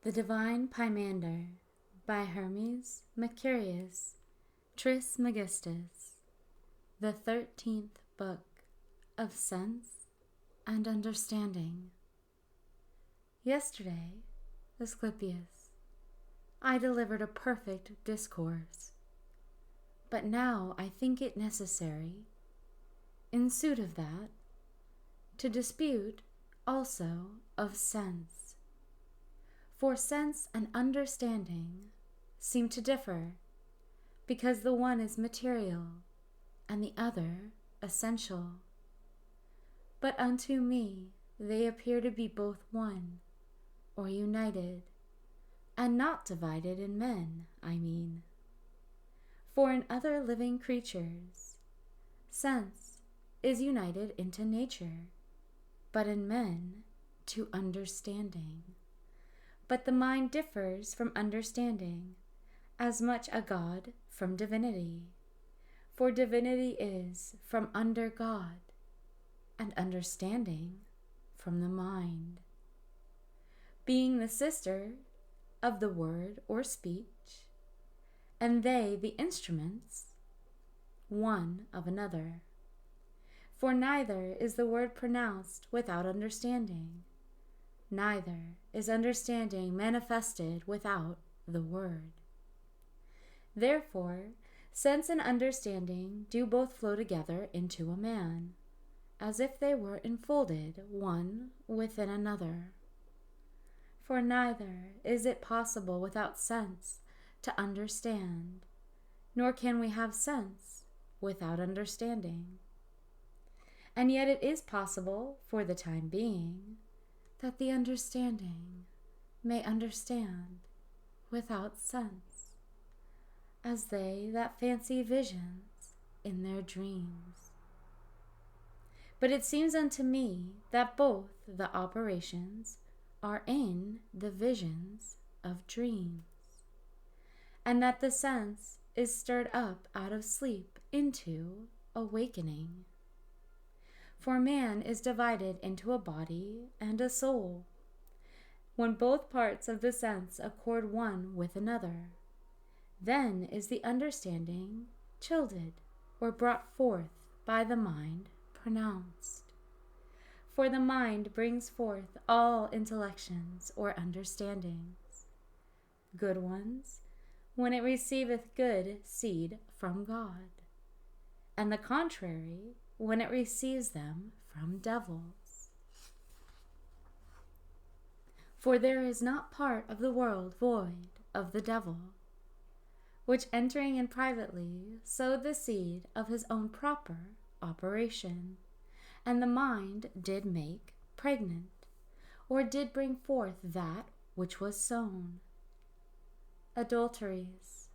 The Divine Pymander by Hermes Mercurius Trismegistus, the 13th book of Sense and Understanding. Yesterday, Asclepius, I delivered a perfect discourse, but now I think it necessary, in suit of that, to dispute also of sense. For sense and understanding seem to differ, because the one is material and the other essential. But unto me they appear to be both one, or united, and not divided in men, I mean. For in other living creatures, sense is united into nature, but in men to understanding. But the mind differs from understanding, as much a God from divinity. For divinity is from under God, and understanding from the mind. Being the sister of the word or speech, and they the instruments, one of another. For neither is the word pronounced without understanding, neither is understanding manifested without the word. Therefore, sense and understanding do both flow together into a man, as if they were enfolded one within another. For neither is it possible without sense to understand, nor can we have sense without understanding. And yet it is possible, for the time being, that the understanding may understand without sense, as they that fancy visions in their dreams. But it seems unto me that both the operations are in the visions of dreams, and that the sense is stirred up out of sleep into awakening. For man is divided into a body and a soul. When both parts of the sense accord one with another, then is the understanding childed or brought forth by the mind pronounced. For the mind brings forth all intellections or understandings, good ones, when it receiveth good seed from God, and the contrary when it receives them from devils. For there is not part of the world void of the devil, which entering in privately sowed the seed of his own proper operation, and the mind did make pregnant, or did bring forth that which was sown. Adulteries,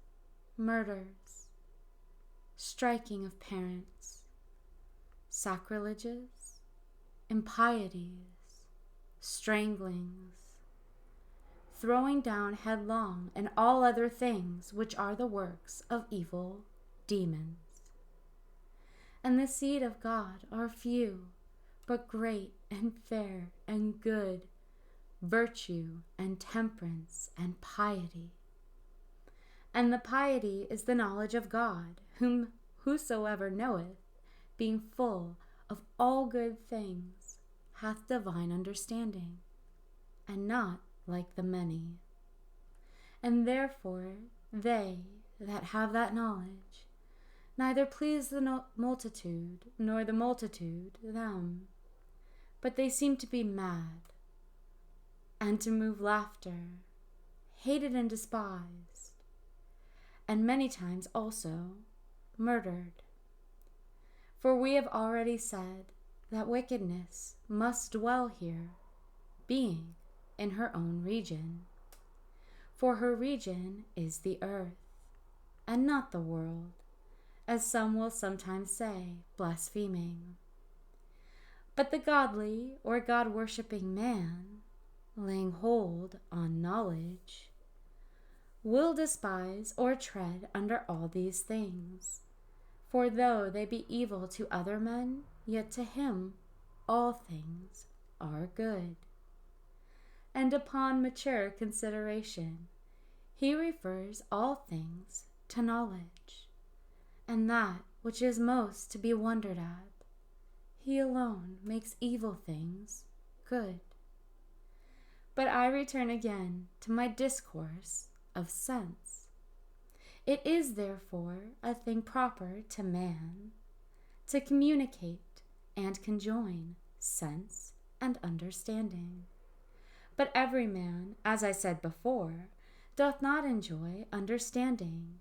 murders, striking of parents, sacrileges, impieties, stranglings, throwing down headlong, and all other things which are the works of evil demons. And the seed of God are few, but great and fair and good, virtue and temperance and piety. And the piety is the knowledge of God, whom whosoever knoweth, being full of all good things, hath divine understanding, and not like the many. And therefore they that have that knowledge neither please the multitude, nor the multitude them, but they seem to be mad, and to move laughter, hated and despised, and many times also murdered. For we have already said that wickedness must dwell here, being in her own region. For her region is the earth, and not the world, as some will sometimes say, blaspheming. But the godly or God-worshipping man, laying hold on knowledge, will despise or tread under all these things. For though they be evil to other men, yet to him all things are good. and upon mature consideration, he refers all things to knowledge, and that which is most to be wondered at, he alone makes evil things good. But I return again to my discourse of sense. It is therefore a thing proper to man to communicate and conjoin sense and understanding. But every man, as I said before, doth not enjoy understanding,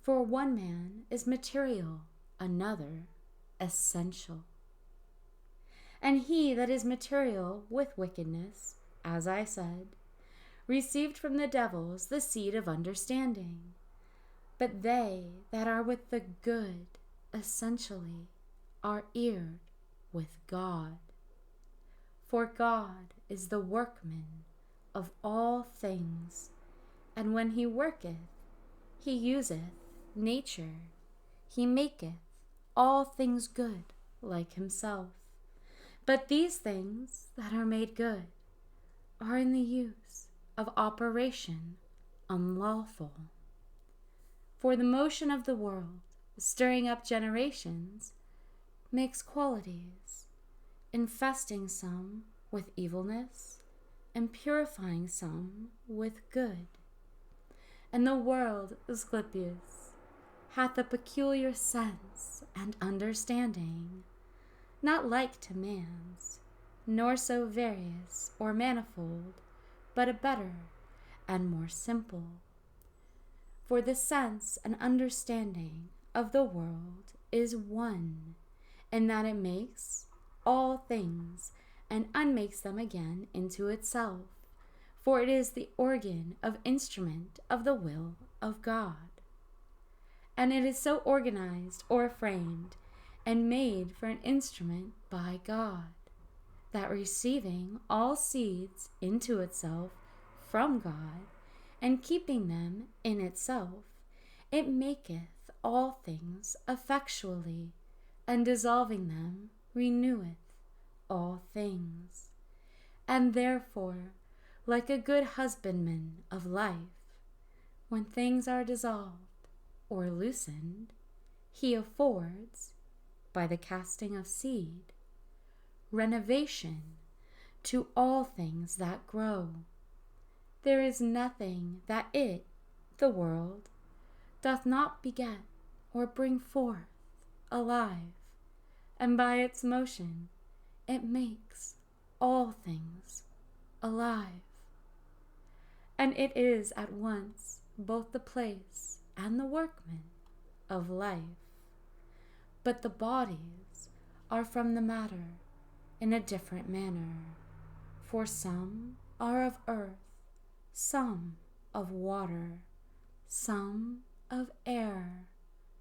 for one man is material, another essential. And he that is material with wickedness, as I said, received from the devils the seed of understanding. But they that are with the good, essentially, are eared with God. For God is the workman of all things, and when he worketh, he useth nature. He maketh all things good like himself. But these things that are made good are in the use of operation unlawful. For the motion of the world, stirring up generations, makes qualities, infesting some with evilness, and purifying some with good. And the world, Asclepius, hath a peculiar sense and understanding, not like to man's, nor so various or manifold, but a better and more simple. For the sense and understanding of the world is one, in that it makes all things and unmakes them again into itself, for it is the organ of instrument of the will of God. And it is so organized or framed and made for an instrument by God, that receiving all seeds into itself from God, and keeping them in itself, it maketh all things effectually, and dissolving them reneweth all things. And therefore, like a good husbandman of life, when things are dissolved or loosened, he affords, by the casting of seed, renovation to all things that grow. There is nothing that it, the world, doth not beget or bring forth alive, and by its motion it makes all things alive. And it is at once both the place and the workman of life. But the bodies are from the matter in a different manner, for some are of earth, some of water, some of air,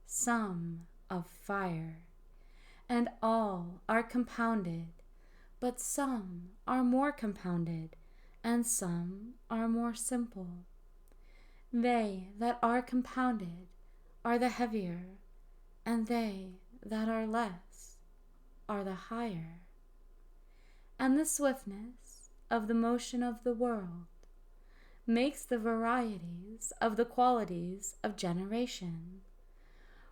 some of fire, and all are compounded, but some are more compounded, and some are more simple. They that are compounded are the heavier, and they that are less are the higher. And the swiftness of the motion of the world makes the varieties of the qualities of generation.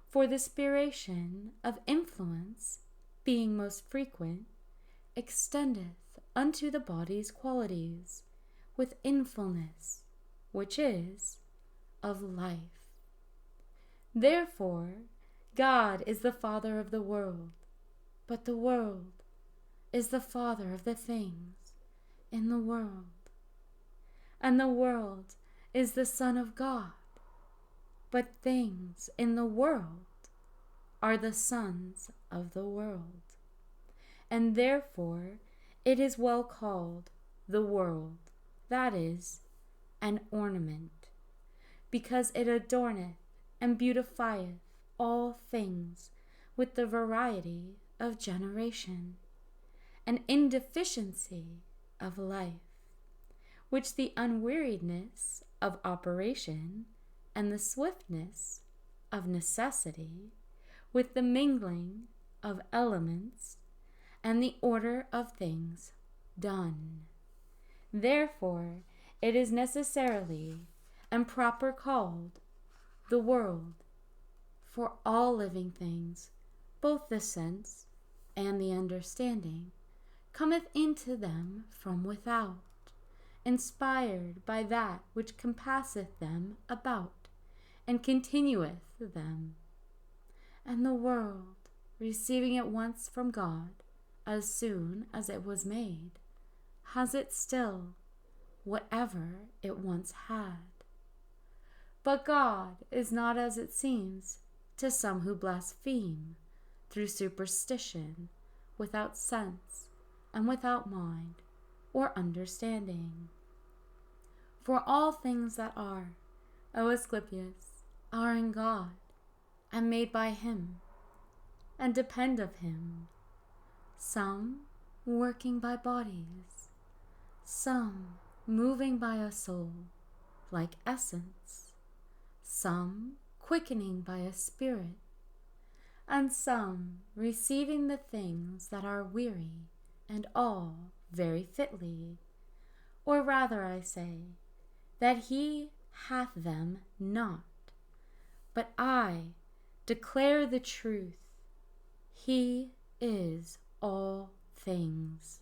For the spiration of influence, being most frequent, extendeth unto the body's qualities with infulness, which is of life. Therefore, God is the Father of the world, but the world is the father of the things in the world. And the world is the Son of God, but things in the world are the sons of the world. And therefore it is well called the world, that is, an ornament, because it adorneth and beautifieth all things with the variety of generation, an indeficiency of life, which the unweariedness of operation and the swiftness of necessity, with the mingling of elements and the order of things done, Therefore it is necessarily and proper called the world, for all living things, both the sense and the understanding, cometh into them from without, inspired by that which compasseth them about, and continueth them. And the world, receiving it once from God, as soon as it was made, has it still, whatever it once had. But God is not as it seems to some who blaspheme through superstition, without sense and without mind or understanding. For all things that are, O Asclepius, are in God, and made by him, and depend of him, some working by bodies, some moving by a soul, like essence, some quickening by a spirit, and some receiving the things that are weary, and all very fitly. Or rather, I say, that he hath them not. But I declare the truth. He is all things,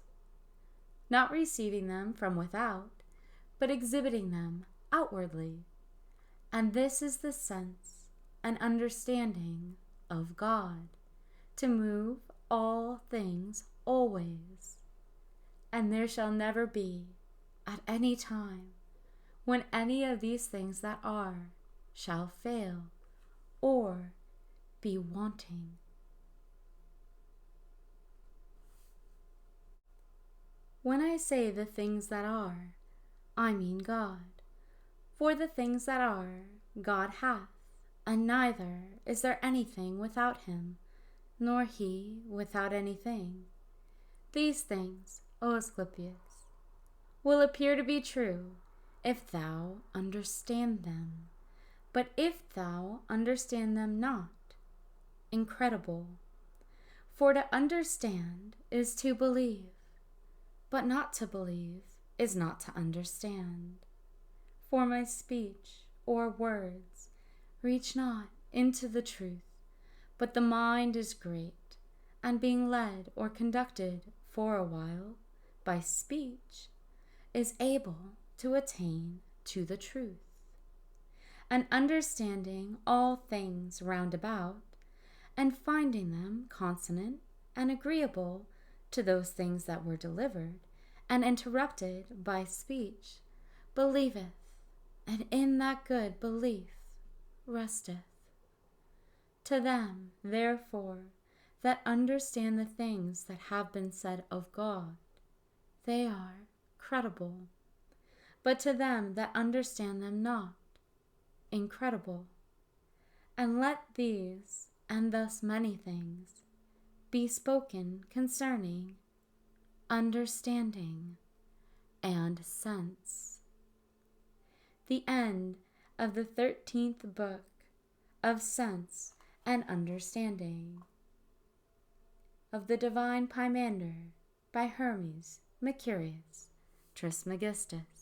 not receiving them from without, but exhibiting them outwardly. And this is the sense and understanding of God, to move all things always. And there shall never be, at any time, when any of these things that are shall fail or be wanting. When I say the things that are, I mean God. For the things that are, God hath, and neither is there anything without him, nor he without anything. These things, O Asclepius, will appear to be true if thou understand them. But if thou understand them not, incredible. For to understand is to believe, but not to believe is not to understand. For my speech or words reach not into the truth, but the mind is great, and being led or conducted for a while by speech, is able to attain to the truth. And understanding all things round about, and finding them consonant and agreeable to those things that were delivered, and interrupted by speech, believeth, and in that good belief resteth. To them, therefore, that understand the things that have been said of God, they are credible. But to them that understand them not, incredible. And let these, and thus many things, be spoken concerning understanding and sense. The end of the 13th book of Sense and Understanding of the Divine Pymander by Hermes Mercurius Trismegistus.